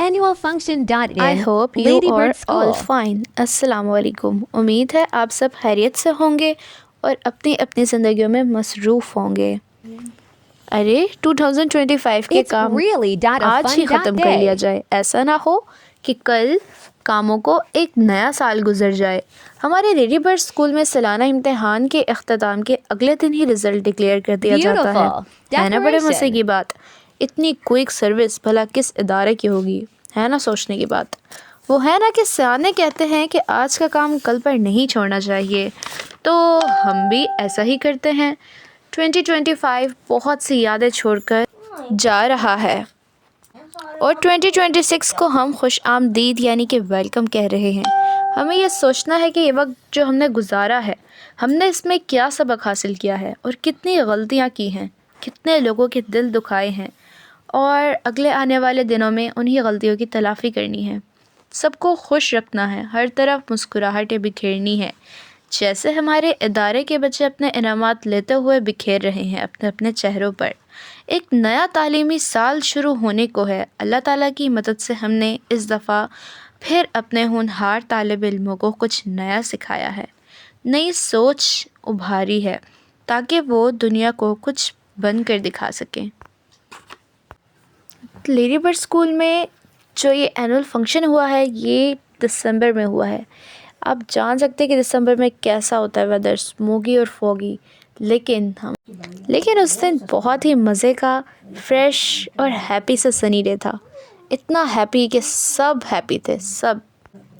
annualfunction.in I hope you Ladybird are all School. Fine. अस्सलाम वालेकुम। उम्मीद है आप सब खैरियत से होंगे और अपनी अपनी ज़िंदगियों में मसरूफ़ होंगे। अरे 2025 के It's काम really आज ही ख़त्म कर लिया .fun.day. जाए। ऐसा ना हो कि कल कामों को एक नया साल गुजर जाए। हमारे लेडीबर्ड स्कूल में सालाना इम्तिहान के अख्ताम के अगले दिन ही रिज़ल्ट डिक्लेयर कर दिया जाता है। Beautiful. है ना बड़े मज़े Decoration. की बात। इतनी क्विक सर्विस भला किस इदारे की होगी, है ना सोचने की बात। वो है ना कि सियाने कहते हैं कि आज का काम कल पर नहीं छोड़ना चाहिए, तो हम भी ऐसा ही करते हैं। 2025 बहुत सी यादें छोड़कर जा रहा है और 2026 को हम खुश आमदीद यानी कि वेलकम कह रहे हैं। हमें यह सोचना है कि ये वक्त जो हमने गुजारा है, हमने इसमें क्या सबक हासिल किया है और कितनी गलतियाँ की हैं, कितने लोगों के दिल दुखाए हैं और अगले आने वाले दिनों में उन्हीं गलतियों की तलाफ़ी करनी है। सबको खुश रखना है, हर तरफ मुस्कुराहटें बिखेरनी है, जैसे हमारे इदारे के बच्चे अपने इनामात लेते हुए बिखेर रहे हैं अपने अपने चेहरों पर। एक नया तालीमी साल शुरू होने को है। अल्लाह ताला की मदद से हमने इस दफ़ा फिर अपने होनहार तालिब इल्मों को कुछ नया सिखाया है, नई सोच उभारी है ताकि वो दुनिया को कुछ बन कर दिखा सकें। लेडीबर्ड स्कूल में जो ये एनुअल फंक्शन हुआ है ये दिसंबर में हुआ है। आप जान सकते हैं कि दिसंबर में कैसा होता है वेदर, स्मोगी और फॉगी, लेकिन उस दिन बहुत ही मज़े का, फ्रेश और हैप्पी सा सनी डे था। इतना हैप्पी कि सब हैप्पी थे, सब।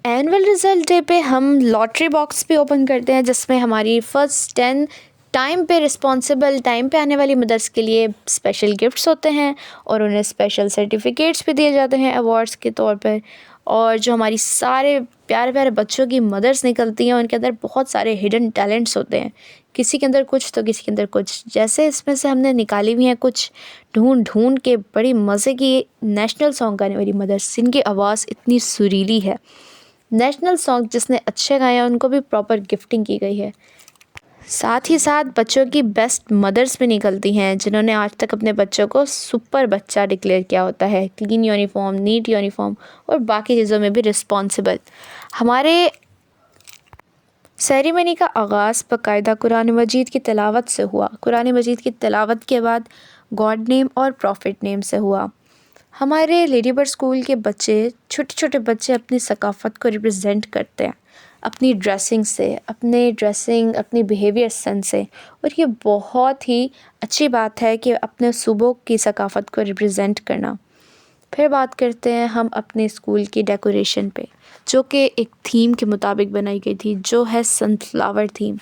एनुअल रिज़ल्ट डे पे हम लॉटरी बॉक्स भी ओपन करते हैं जिसमें हमारी फर्स्ट 10 टाइम पे रिस्पॉन्सिबल टाइम पे आने वाली मदर्स के लिए स्पेशल गिफ्ट्स होते हैं और उन्हें स्पेशल सर्टिफिकेट्स भी दिए जाते हैं अवार्ड्स के तौर पर। और जो हमारी सारे प्यारे प्यारे बच्चों की मदर्स निकलती हैं उनके अंदर बहुत सारे हिडन टैलेंट्स होते हैं, किसी के अंदर कुछ तो किसी के अंदर कुछ। जैसे इसमें से हमने निकाली हुई हैं कुछ ढूंढ ढूंढ के बड़ी मज़े की नेशनल सॉन्ग गाने वाली मदर्स जिनकी आवाज़ इतनी सुरीली है। नेशनल सॉन्ग जिसने अच्छे गाए हैं उनको भी प्रॉपर गिफ्टिंग की गई है। साथ ही साथ बच्चों की बेस्ट मदर्स भी निकलती हैं जिन्होंने आज तक अपने बच्चों को सुपर बच्चा डिक्लेयर किया होता है, क्लीन यूनिफॉर्म, नीट यूनिफॉर्म और बाकी चीज़ों में भी रिस्पॉन्सिबल। हमारे सेरेमनी का आगाज़ बाकायदा कुरान मजीद की तिलावत से हुआ। कुरान मजीद की तिलावत के बाद गॉड नेम और प्रॉफिट नेम से हुआ। हमारे लेडीबर्ड स्कूल के बच्चे, छोटे छोटे बच्चे अपनी सकाफ़त को रिप्रेजेंट करते हैं अपनी ड्रेसिंग से, अपनी बिहेवियर सेंस से। और ये बहुत ही अच्छी बात है कि अपने सूबों की सकाफ़त को रिप्रेजेंट करना। फिर बात करते हैं हम अपने स्कूल की डेकोरेशन पे, जो कि एक थीम के मुताबिक बनाई गई थी, जो है सनफ्लावर थीम।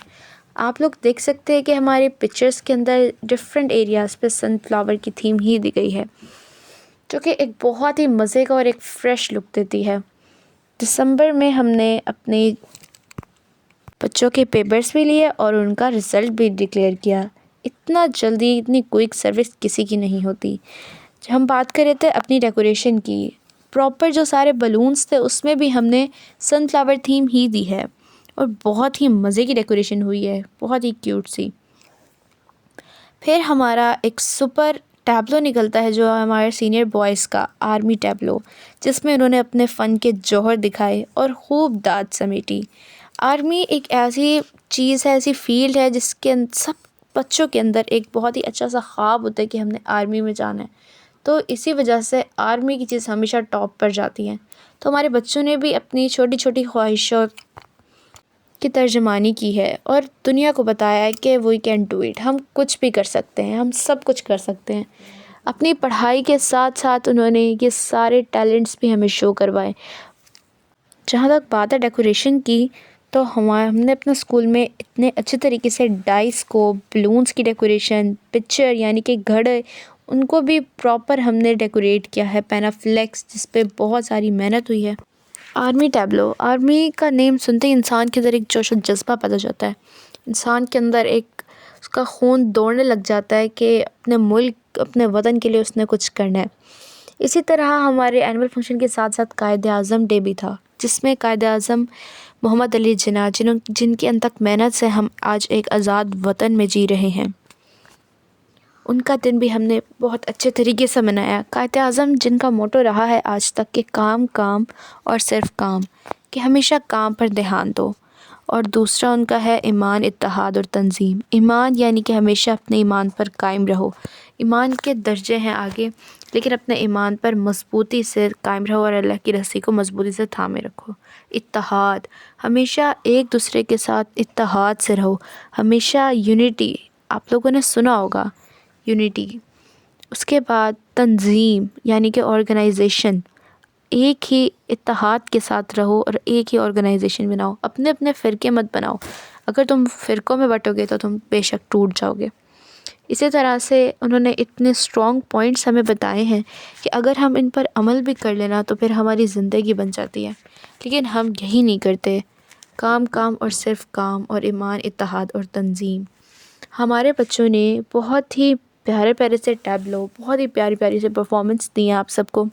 आप लोग देख सकते हैं कि हमारे पिक्चर्स के अंदर डिफरेंट एरियाज़ पे सनफ्लावर की थीम ही दी गई है, जो कि एक बहुत ही मज़े का और एक फ़्रेश लुक देती है। दिसंबर में हमने अपने बच्चों के पेपर्स भी लिए और उनका रिज़ल्ट भी डिक्लेयर किया। इतना जल्दी इतनी क्विक सर्विस किसी की नहीं होती। हम बात कर रहे थे अपनी डेकोरेशन की, प्रॉपर जो सारे बलून्स थे उसमें भी हमने सनफ्लावर थीम ही दी है और बहुत ही मज़े की डेकोरेशन हुई है, बहुत ही क्यूट सी। फिर हमारा एक सुपर टैब्लो निकलता है जो हमारे सीनियर बॉयज़ का आर्मी टैब्लो, जिसमें उन्होंने अपने फ़न के जौहर दिखाए और खूब दाद समेटी। आर्मी एक ऐसी चीज़ है, ऐसी फील्ड है जिसके सब बच्चों के अंदर एक बहुत ही अच्छा सा ख्वाब होता है कि हमने आर्मी में जाना है, तो इसी वजह से आर्मी की चीज़ हमेशा टॉप पर जाती है। तो हमारे बच्चों ने भी अपनी छोटी छोटी ख्वाहिशों की तर्जमानी की है और दुनिया को बताया है कि वी कैन डू इट, हम कुछ भी कर सकते हैं, हम सब कुछ कर सकते हैं। अपनी पढ़ाई के साथ साथ उन्होंने ये सारे टैलेंट्स भी हमें शो करवाए। जहाँ तक बात है डेकोरेशन की, तो हमने अपने स्कूल में इतने अच्छे तरीके से डाइस को, बलून्स की डेकोरेशन, पिक्चर यानी कि घड़े, उनको भी प्रॉपर हमने डेकोरेट किया है। पैनाफ्लेक्स जिस पे बहुत सारी मेहनत हुई है। आर्मी टैब्लो, आर्मी का नेम सुनते ही इंसान के अंदर एक जोश और जज्बा पैदा हो जाता है। इंसान के अंदर एक उसका खून दौड़ने लग जाता है कि अपने मुल्क, अपने वतन के लिए उसने कुछ करना है। इसी तरह हमारे एनुअल फंक्शन के साथ साथ कायद आज़म डे भी था, जिसमें कायद आज़म मोहम्मद अली जिन्ना, जिनकी अनथक मेहनत से हम आज एक आज़ाद वतन में जी रहे हैं। उनका दिन भी हमने बहुत अच्छे तरीके से मनाया। कायद-ए-आज़म जिनका मोटो रहा है आज तक कि काम काम और सिर्फ़ काम, कि हमेशा काम पर ध्यान दो। और दूसरा उनका है ईमान, इत्तेहाद और तंज़ीम। ईमान यानी कि हमेशा अपने ईमान पर कायम रहो। ईमान के दर्जे हैं आगे, लेकिन अपने ईमान पर मज़बूती से कायम रहो और अल्लाह की रस्सी को मज़बूती से थामे रखो। इत्तेहाद, हमेशा एक दूसरे के साथ इत्तेहाद से रहो, हमेशा यूनिटी। आप लोगों ने सुना होगा यूनिटी। उसके बाद तंज़ीम यानी कि ऑर्गेनाइजेशन, एक ही इत्तेहाद के साथ रहो और एक ही ऑर्गेनाइजेशन बनाओ। अपने अपने फ़िरके मत बनाओ, अगर तुम फ़िरकों में बटोगे तो तुम बेशक टूट जाओगे। इसी तरह से उन्होंने इतने स्ट्रॉन्ग पॉइंट्स हमें बताए हैं कि अगर हम इन पर अमल भी कर लेना तो फिर हमारी ज़िंदगी बन जाती है, लेकिन हम यही नहीं करते। काम काम और सिर्फ़ काम, और ईमान, इत्तेहाद और तंज़ीम। हमारे बच्चों ने बहुत ही प्यारे प्यारे से टैबलो, बहुत ही प्यारी प्यारी से परफॉर्मेंस दी है। आप सबको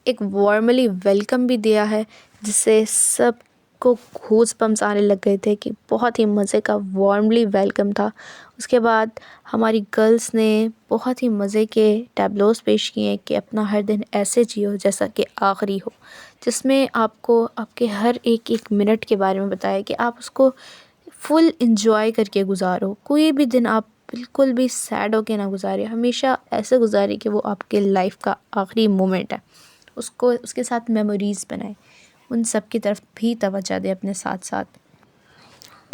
एक वार्मली वेलकम भी दिया है, जिससे सबको गूज़बम्प्स आने लग गए थे कि बहुत ही मज़े का वार्मली वेलकम था। उसके बाद हमारी गर्ल्स ने बहुत ही मज़े के टैबलोस पेश किए कि अपना हर दिन ऐसे जियो जैसा कि आखिरी हो, जिसमें आपको आपके हर एक एक मिनट के बारे में बताया कि आप उसको फुल इंजॉय करके गुजारो। कोई भी दिन आप बिल्कुल भी सैड होके ना गुजारे, हमेशा ऐसे गुजारे कि वो आपके लाइफ का आखिरी मोमेंट है। उसको उसके साथ मेमोरीज़ बनाए, उन सब की तरफ भी तवज्जो दें अपने साथ साथ।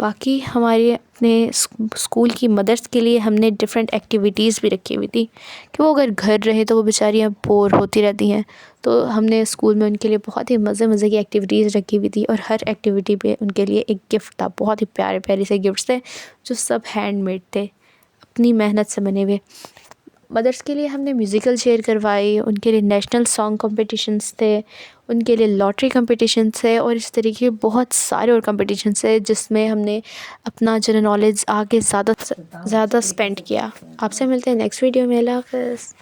बाकी हमारे अपने स्कूल की मदर्स के लिए हमने डिफरेंट एक्टिविटीज़ भी रखी हुई थी कि वो अगर घर रहे तो वो बेचारियाँ बोर होती रहती हैं, तो हमने स्कूल में उनके लिए बहुत ही मज़े मज़े की एक्टिविटीज़ रखी हुई थी। और हर एक्टिविटी पे उनके लिए एक गिफ्ट था, बहुत ही प्यारे प्यारे से गिफ्ट्स थे जो सब हैंडमेड थे, अपनी मेहनत से बने हुए। मदर्स के लिए हमने म्यूज़िकल चेयर करवाई, उनके लिए नेशनल सॉन्ग कॉम्पिटिशन्स थे, उनके लिए लॉटरी कॉम्पिटिशन्स थे, और इस तरीके के बहुत सारे और कॉम्पिटिशन्स थे जिसमें हमने अपना जनरल नॉलेज आगे ज़्यादा से ज़्यादा स्पेंड किया। आपसे मिलते हैं नेक्स्ट वीडियो में। अल्लाह हाफ़िज़।